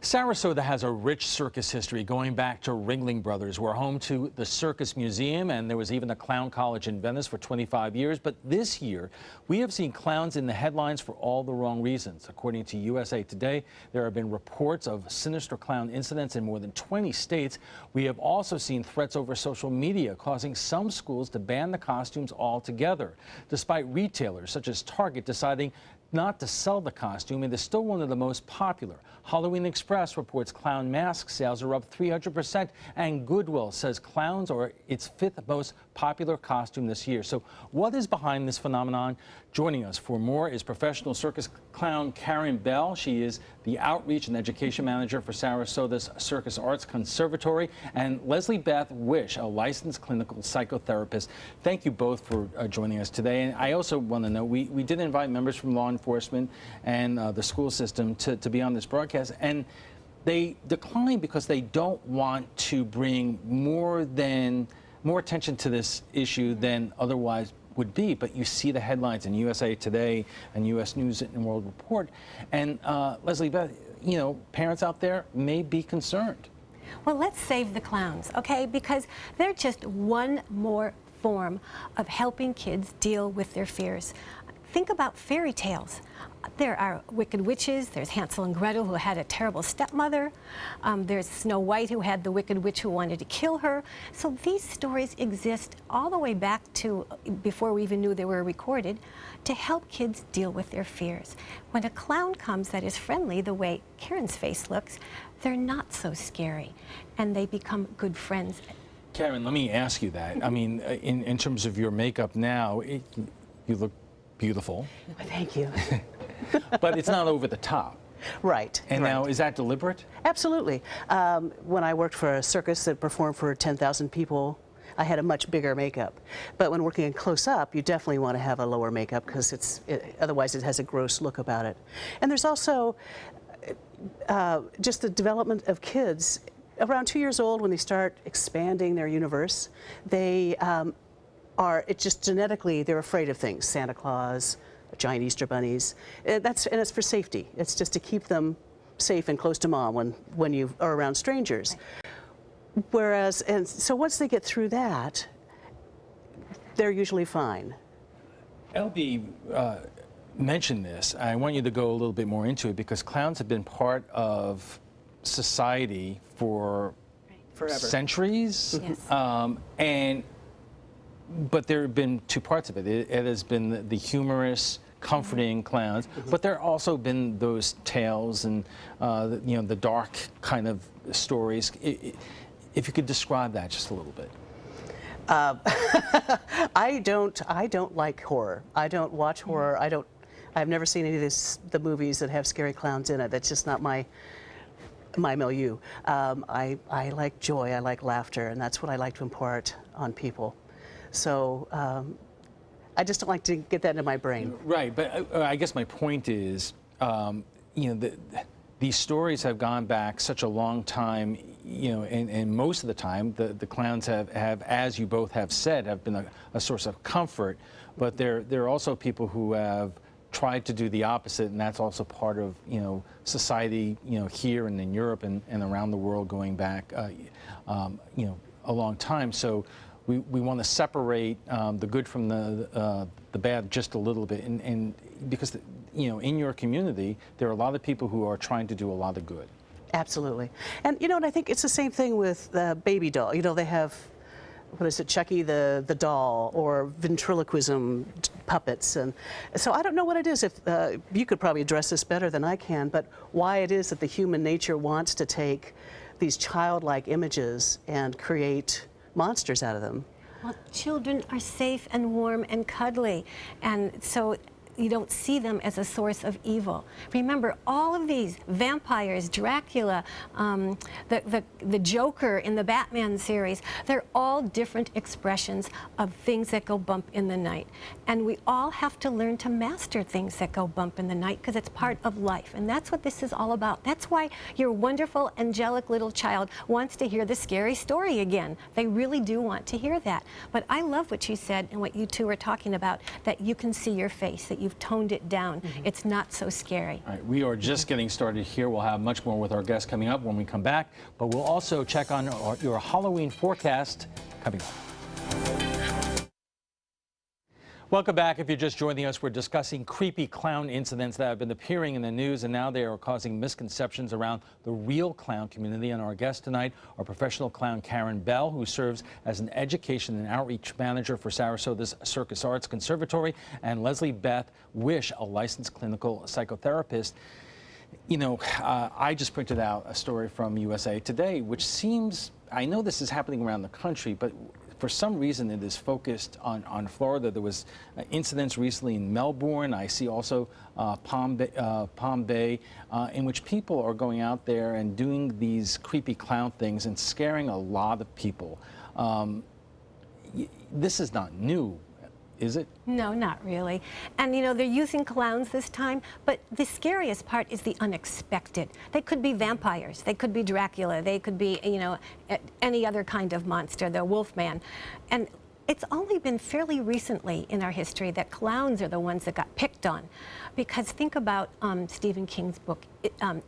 Sarasota has a rich circus history going back to Ringling Brothers. We're home to the Circus Museum, and there was even a clown college in Venice for 25 years. But this year, we have seen clowns in the headlines for all the wrong reasons. According to USA Today, there have been reports of sinister clown incidents in more than 20 states. We have also seen threats over social media, causing some schools to ban the costumes altogether, despite retailers such as Target deciding not to sell the costume. It is still one of the most popular. Halloween Express reports clown mask sales are up 300%, and Goodwill says clowns are its fifth most popular costume this year. So what is behind this phenomenon? Joining us for more is professional circus clown Karen Bell. She is the Outreach and Education Manager for Sarasota's Circus Arts Conservatory, and Leslie Beth Wish, a licensed clinical psychotherapist. Thank you both for joining us today. And I also want to know, we did invite members from law enforcement and the school system to be on this broadcast, and they declined because they don't want to bring more attention to this issue than otherwise would be. But you see the headlines in USA Today and U.S. News and World Report. And Leslie Beth, you know, parents out there may be concerned. Well, let's save the clowns, okay? Because they're just one more form of helping kids deal with their fears. Think about fairy tales. There are wicked witches, there's Hansel and Gretel who had a terrible stepmother, there's Snow White who had the wicked witch who wanted to kill her. So these stories exist all the way back to before we even knew they were recorded, to help kids deal with their fears. When a clown comes that is friendly, the way Karen's face looks, they're not so scary, and they become good friends. Karen, let me ask you that. I mean, in terms of your makeup now, you look beautiful. Thank you. But it's not over the top. Right. And right. now, is that deliberate? Absolutely. When I worked for a circus that performed for 10,000 people, I had a much bigger makeup. But when working in close-up, you definitely want to have a lower makeup because otherwise it has a gross look about it. And there's also just the development of kids. Around 2 years old, when they start expanding their universe, they it's just genetically, they're afraid of things. Santa Claus, giant Easter bunnies. And it's for safety. It's just to keep them safe and close to mom when you are around strangers. Whereas, and so once they get through that, they're usually fine. LB mentioned this. I want you to go a little bit more into it because clowns have been part of society for forever, centuries. Yes. But there have been two parts of it. It has been the humorous, comforting clowns, but there have also been those tales and you know, the dark kind of stories. If you could describe that just a little bit. I don't like horror. I don't watch horror. I've never seen any of the movies that have scary clowns in it. That's just not my milieu. I like joy. I like laughter, and that's what I like to impart on people. So I just don't like to get that into my brain. Right, but I guess my point is, you know, these stories have gone back such a long time, you know, and most of the time the clowns have, as you both have said, have been a source of comfort, but there are also people who have tried to do the opposite, and that's also part of, you know, society, you know, here and in Europe and around the world going back, you know, a long time. So we want to separate the good from the bad just a little bit, and because, you know, in your community, there are a lot of people who are trying to do a lot of good. Absolutely. And, you know, and I think it's the same thing with the baby doll. You know, they have, what is it, Chucky the doll, or ventriloquism puppets. And so I don't know what it is. If you could probably address this better than I can, but why it is that the human nature wants to take these childlike images and create monsters out of them. Well, children are safe and warm and cuddly, and so you don't see them as a source of evil. Remember, all of these vampires, Dracula, the Joker in the Batman series, they're all different expressions of things that go bump in the night. And we all have to learn to master things that go bump in the night because it's part of life. And that's what this is all about. That's why your wonderful, angelic little child wants to hear the scary story again. They really do want to hear that. But I love what you said and what you two are talking about, that you can see your face, that you've toned it down. It's not so scary. All right, we are just getting started here. We'll have much more with our guests coming up when we come back, but we'll also check on your Halloween forecast coming up. Welcome back. If you're just joining us, we're discussing creepy clown incidents that have been appearing in the news, and now they are causing misconceptions around the real clown community. And our guest tonight, our professional clown Karen Bell, who serves as an education and outreach manager for Sarasota's Circus Arts Conservatory, and Leslie Beth Wish, a licensed clinical psychotherapist. You know, I just printed out a story from USA Today, which seems, I know this is happening around the country, but for some reason, it is focused on Florida. There was incidents recently in Melbourne. I see also Palm Bay, in which people are going out there and doing these creepy clown things and scaring a lot of people. This is not new, is it? No, not really. And you know, they're using clowns this time, but the scariest part is the unexpected. They could be vampires, they could be Dracula, they could be, you know, any other kind of monster, the Wolfman. And it's only been fairly recently in our history that clowns are the ones that got picked on. Because think about Stephen King's book,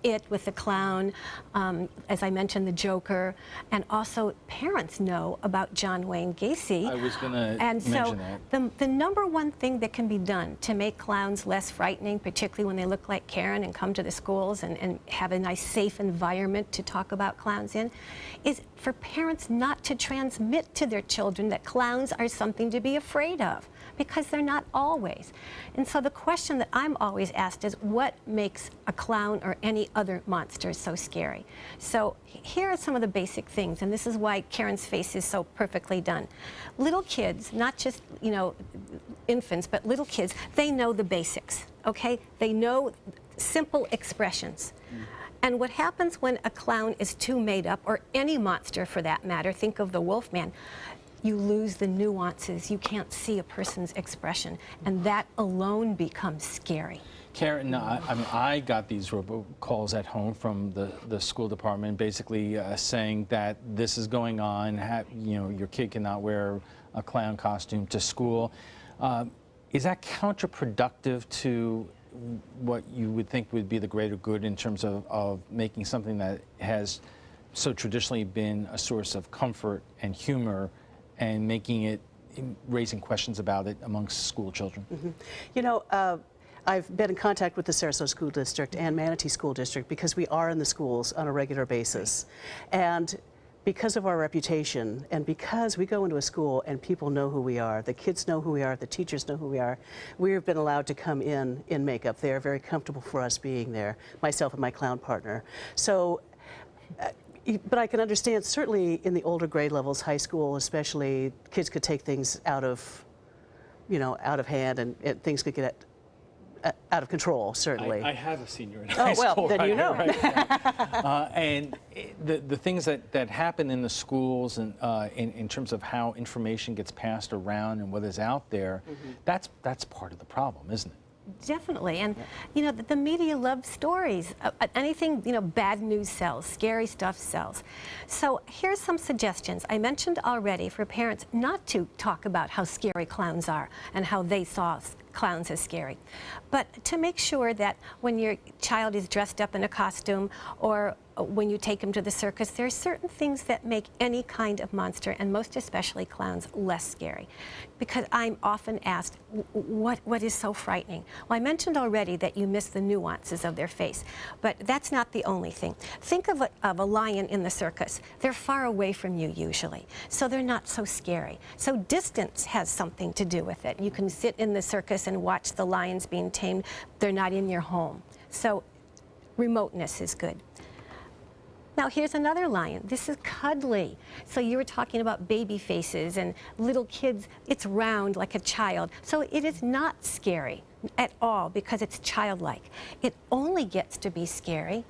It, with the clown, as I mentioned, the Joker, and also parents know about John Wayne Gacy. I was going to mention that. And so the number one thing that can be done to make clowns less frightening, particularly when they look like Karen and come to the schools and have a nice, safe environment to talk about clowns in, is for parents not to transmit to their children that clowns are something to be afraid of, because they're not always. And so the question that I'm always asked is, what makes a clown or any other monster so scary? So here are some of the basic things, and this is why Karen's face is so perfectly done. Little kids, not just, you know, infants, but little kids, they know the basics, okay? They know simple expressions. And what happens when a clown is too made up, or any monster for that matter, think of the Wolfman, you lose the nuances. You can't see a person's expression, and that alone becomes scary. Karen, I mean, I got these robocalls at home from the school department, basically saying that this is going on. You know, your kid cannot wear a clown costume to school. Is that counterproductive to what you would think would be the greater good in terms of making something that has so traditionally been a source of comfort and humor, and making it, raising questions about it amongst school children? You know, I've been in contact with the Sarasota School District and Manatee School District because we are in the schools on a regular basis. And because of our reputation, and because we go into a school and people know who we are, the kids know who we are, the teachers know who we are, we've been allowed to come in makeup. They are very comfortable for us being there, myself and my clown partner. So, but I can understand, certainly in the older grade levels, high school especially, kids could take things out of, you know, out of hand, and things could get out of control, certainly. I have a senior in high school. Oh, well, then you know. And the things that happen in the schools, and in terms of how information gets passed around and what is out there, that's part of the problem, isn't it? Definitely, and you know, the media loves stories. Anything, you know, bad news sells, scary stuff sells. So here's some suggestions. I mentioned already for parents not to talk about how scary clowns are and how they saw clowns as scary, but to make sure that when your child is dressed up in a costume, or when you take them to the circus, there are certain things that make any kind of monster, and most especially clowns, less scary. Because I'm often asked, what is so frightening? Well, I mentioned already that you miss the nuances of their face, but that's not the only thing. Think of a lion in the circus. They're far away from you usually, so they're not so scary. So distance has something to do with it. You can sit in the circus and watch the lions being tamed. They're not in your home. So remoteness is good. Now here's another lion. This is cuddly. So you were talking about baby faces and little kids. It's round like a child. So it is not scary at all because it's childlike. It only gets to be scary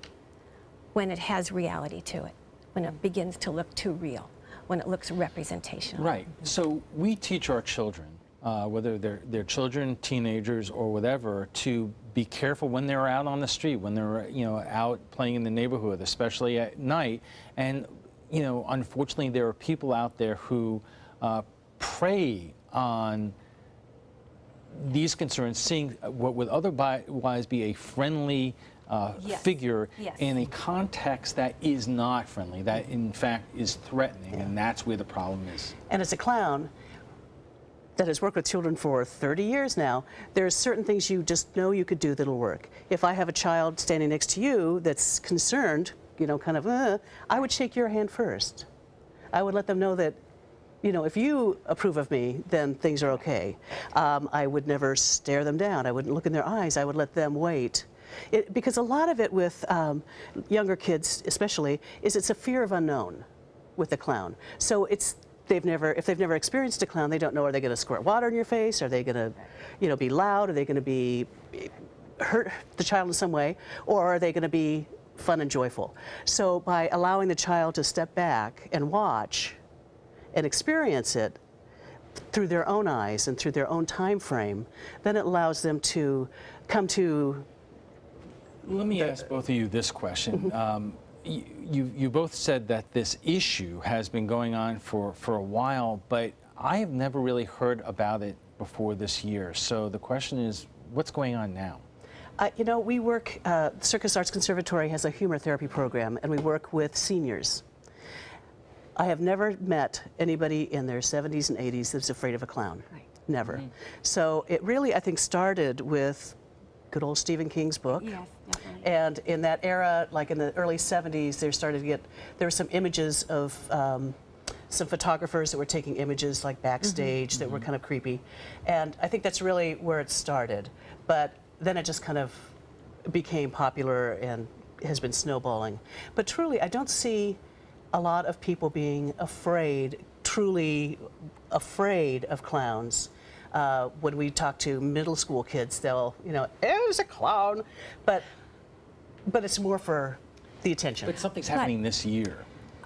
when it has reality to it, when it begins to look too real, when it looks representational. Right. So we teach our children, whether they're children, teenagers, or whatever, to be careful when they're out on the street, when they're, you know, out playing in the neighborhood, especially at night. And, you know, unfortunately, there are people out there who prey on these concerns, seeing what would otherwise be a friendly Yes. figure Yes. in a context that is not friendly, that in fact is threatening, and that's where the problem is. And as a clown that has worked with children for 30 years now, there's certain things you just know you could do that'll work. If I have a child standing next to you that's concerned, you know, kind of, I would shake your hand first. I would let them know that, you know, if you approve of me, then things are okay. I would never stare them down. I wouldn't look in their eyes. I would let them wait. Because a lot of it with younger kids especially is it's a fear of unknown with the clown. So if they've never experienced a clown, they don't know, are they going to squirt water in your face? Are they going to, you know, be loud? Are they going to be hurt the child in some way? Or are they going to be fun and joyful? So by allowing the child to step back and watch and experience it through their own eyes and through their own time frame, then it allows them to come to. Let me ask both of you this question. You both said that this issue has been going on for a while, but I have never really heard about it before this year. So the question is, what's going on now? You know, we work, Circus Arts Conservatory has a humor therapy program, and we work with seniors. I have never met anybody in their 70s and 80s that's afraid of a clown. Right. Never. So it really, I think, started with good old Stephen King's book. Yes, definitely. And in that era, like in the early 70s, there were some images of some photographers that were taking images like backstage that were kind of creepy. And I think that's really where it started. But then it just kind of became popular and has been snowballing. But truly, I don't see a lot of people being truly afraid of clowns. When we talk to middle school kids, they'll, you know, there's a clown, but it's more for the attention. But something's happening this year.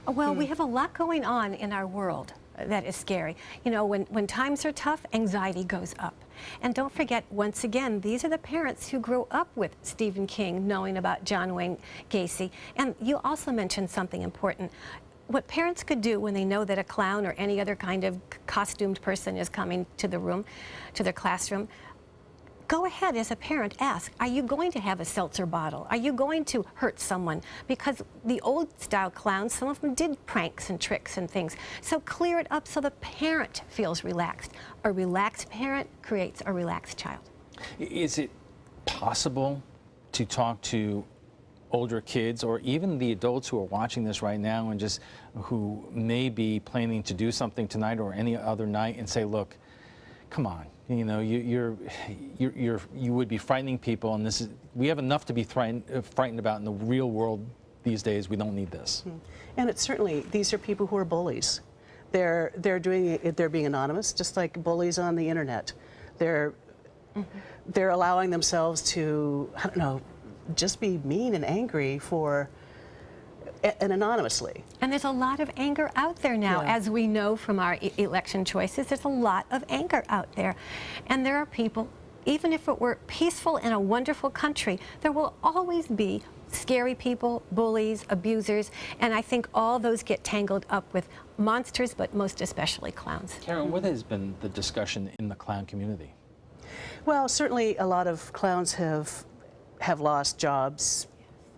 Well, we have a lot going on in our world that is scary. You know, when times are tough, anxiety goes up. And don't forget, once again, these are the parents who grew up with Stephen King, knowing about John Wayne Gacy. And you also mentioned something important. What parents could do when they know that a clown or any other kind of costumed person is coming to the room, to their classroom, go ahead as a parent, ask, are you going to have a seltzer bottle? Are you going to hurt someone? Because the old style clowns, some of them did pranks and tricks and things. So clear it up so the parent feels relaxed. A relaxed parent creates a relaxed child. Is it possible to talk to older kids or even the adults who are watching this right now and just who may be planning to do something tonight or any other night and say, look, come on, you know, you would be frightening people, and we have enough to be frightened about in the real world these days. We don't need this. And it's certainly, these are people who are bullies. They're doing it, they're being anonymous, just like bullies on the internet. They're allowing themselves to, I don't know, just be mean and angry and anonymously. And there's a lot of anger out there now, as we know from our election choices. There's a lot of anger out there. And there are people, even if it were peaceful in a wonderful country, there will always be scary people, bullies, abusers, and I think all those get tangled up with monsters, but most especially clowns. Karen, what has been the discussion in the clown community? Well, certainly a lot of clowns have lost jobs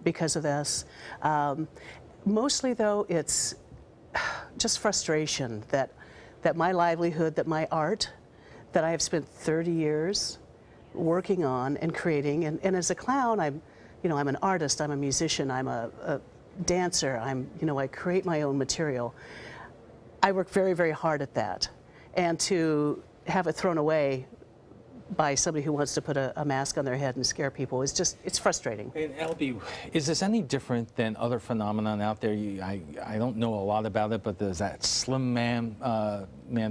because of this. Mostly, though, it's just frustration that my livelihood, that my art, that I have spent 30 years working on and creating, and as a clown, I'm an artist, I'm a musician, I'm a dancer, I create my own material. I work very, very hard at that, and to have it thrown away by somebody who wants to put a mask on their head and scare people it's frustrating. And LB, is this any different than other phenomenon out there? I don't know a lot about it, but there's that Slim Man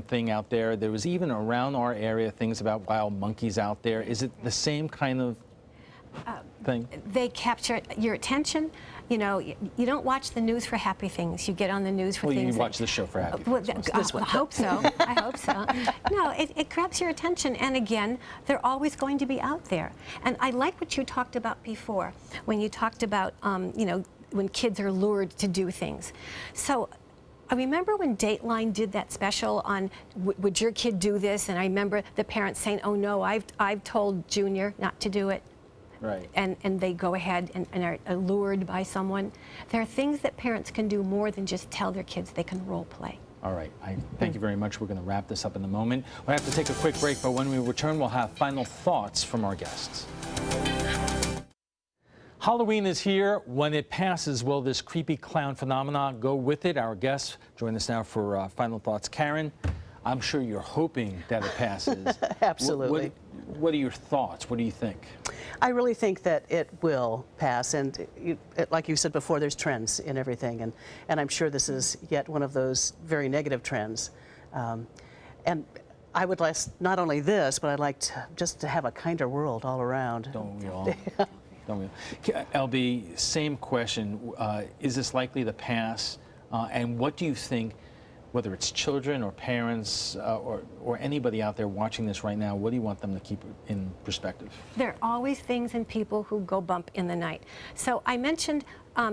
thing out there. There was even around our area things about wild monkeys out there. Is it the same kind of thing? They capture your attention. You know, you don't watch the news for happy things. You get on the news for things. Well, you watch the show for happy things. I hope so. I hope so. No, it grabs your attention. And again, they're always going to be out there. And I like what you talked about before, when you talked about, when kids are lured to do things. So I remember when Dateline did that special on would your kid do this, and I remember the parents saying, oh no, I've told Junior not to do it. Right. And they go ahead and are allured by someone. There are things that parents can do more than just tell their kids. They can role play. All right. Thank you very much. We're going to wrap this up in a moment. We have to take a quick break, but when we return, we'll have final thoughts from our guests. Halloween is here. When it passes, will this creepy clown phenomenon go with it? Our guests join us now for final thoughts. Karen, I'm sure you're hoping that it passes. Absolutely. What are your thoughts? What do you think? I really think that it will pass, and like you said before, there's trends in everything, and I'm sure this is yet one of those very negative trends. And I would like not only this, but I'd like just to have a kinder world all around. Don't we all? Don't we? LB, same question. Is this likely to pass? And what do you think, whether it's children or parents or anybody out there watching this right now, what do you want them to keep in perspective? There are always things and people who go bump in the night. So I mentioned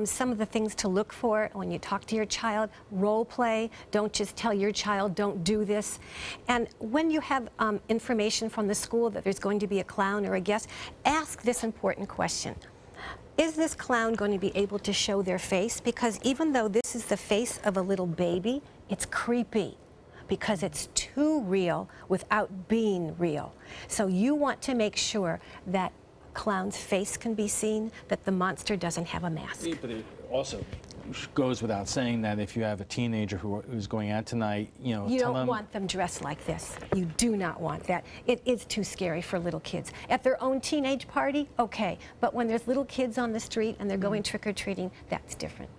some of the things to look for when you talk to your child. Role play. Don't just tell your child, don't do this. And when you have information from the school that there's going to be a clown or a guest, ask this important question. Is this clown going to be able to show their face? Because even though this is the face of a little baby, it's creepy because it's too real without being real. So you want to make sure that clown's face can be seen, that the monster doesn't have a mask. But it also goes without saying that if you have a teenager who's going out tonight, you don't want them dressed like this. You do not want that. It is too scary for little kids. At their own teenage party, okay. But when there's little kids on the street and they're going trick-or-treating, that's different.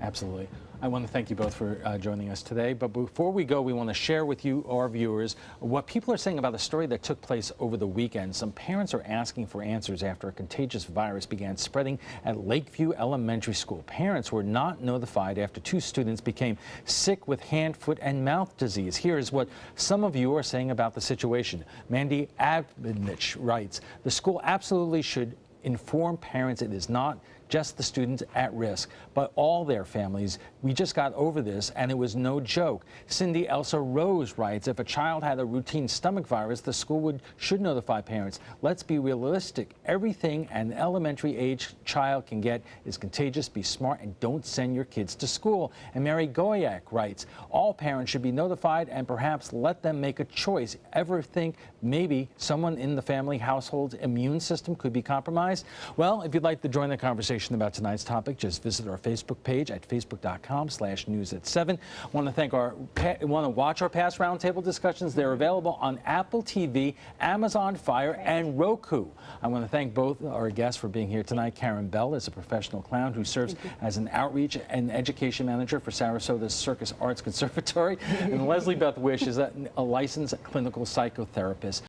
Absolutely. I want to thank you both for joining us today. But before we go, we want to share with you, our viewers, what people are saying about a story that took place over the weekend. Some parents are asking for answers after a contagious virus began spreading at Lakeview Elementary School. Parents were not notified after 2 students became sick with hand, foot, and mouth disease. Here is what some of you are saying about the situation. Mandy Abnich writes, the school absolutely should inform parents it is not just the students at risk, but all their families. We just got over this, and it was no joke. Cindy Elsa Rose writes, if a child had a routine stomach virus, the school should notify parents. Let's be realistic. Everything an elementary age child can get is contagious. Be smart and don't send your kids to school. And Mary Goyak writes, all parents should be notified and perhaps let them make a choice. Ever think maybe someone in the family household's immune system could be compromised? Well, if you'd like to join the conversation about tonight's topic, just visit our Facebook page at facebook.com/news@7. Want to watch our past roundtable discussions? They're available on Apple TV, Amazon Fire, and Roku. I want to thank both our guests for being here tonight. Karen Bell is a professional clown who serves as an outreach and education manager for Sarasota's Circus Arts Conservatory, and Leslie Beth Wish is a licensed clinical psychotherapist.